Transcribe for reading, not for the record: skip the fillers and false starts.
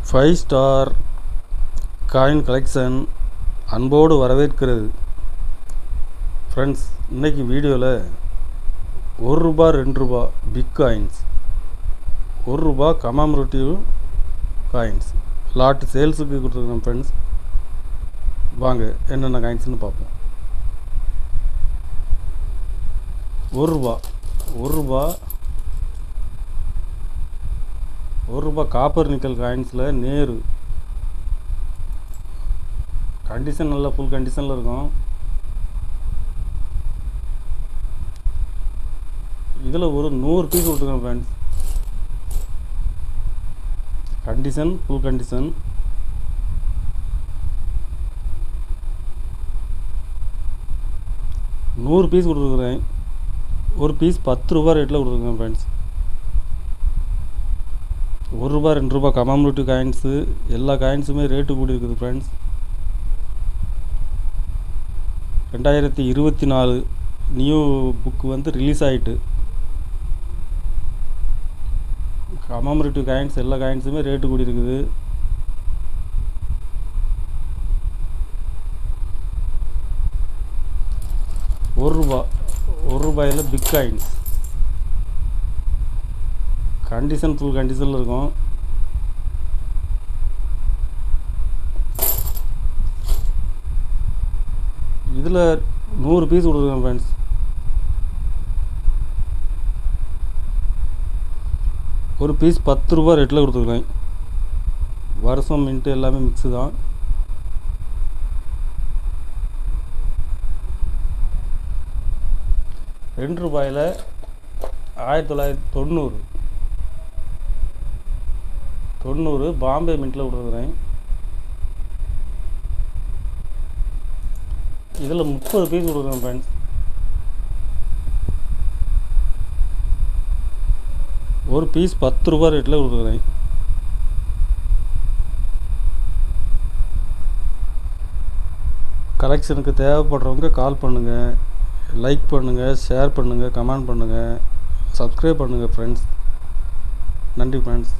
Five star coin collection அன்போடு வரவேற்கிறது. Friends, இன்றைக்கி வீடியோவில் ₹1 ₹2 big coins, ₹1 commemorative coins lot சேல்ஸுக்கு கொடுத்துருக்கோம். ஃப்ரெண்ட்ஸ், வாங்க என்னென்ன காயின்ஸ்னு பார்ப்போம். ₹1 காப்பர் நிக்கல் காயின்ஸில் நேரு கண்டிஷன் நல்லா ஃபுல் கண்டிஷனில் இருக்கும். இதில் ஒரு 100 பீஸ் கொடுத்துருக்கோம். Friends, condition full condition. ₹100 piece கொடுத்துருக்குறேன். ஒரு பீஸ் ₹10 ரேட்டில் கொடுத்துருக்கேன். ஃப்ரெண்ட்ஸ், ₹1 ₹2 கமாமரேட்டிவ் காயின்ஸு எல்லா காயின்ஸுமே ரேட்டு கூடி இருக்குது. ஃப்ரெண்ட்ஸ், 2024 நியூ புக்கு வந்து ரிலீஸ் ஆகிட்டு கமாமரேட்டிவ் காயின்ஸ் எல்லா காயின்ஸுமே ரேட்டு கூடி இருக்குது. ₹1 பிக் காயின்ஸ் கண்டிஷன் ஃபுல் கண்டிஷனில் இருக்கும். இதில் 100 பீஸ் கொடுத்துருக்கேன். ஃப்ரெண்ட்ஸ், ஒரு பீஸ் ₹10 ரேட்டில் கொடுத்துருக்கேன். வருஷம் மின்ட்டு எல்லாமே மிக்ஸு தான். ₹2 1990 பாம்பே மின்ட்டில் கொடுத்துருக்குறேன். இதில் 30 பீஸ் கொடுக்குறேன். ஃப்ரெண்ட்ஸ், ஒரு பீஸ் ₹10 ரேட்டில் கொடுக்குறேன். கலெக்ஷனுக்கு தேவைப்படுறவங்க கால் பண்ணுங்கள், லைக் பண்ணுங்கள், ஷேர் பண்ணுங்கள், கமெண்ட் பண்ணுங்கள், சப்ஸ்கிரைப் பண்ணுங்கள். ஃப்ரெண்ட்ஸ், நன்றி. ஃப்ரெண்ட்ஸ்.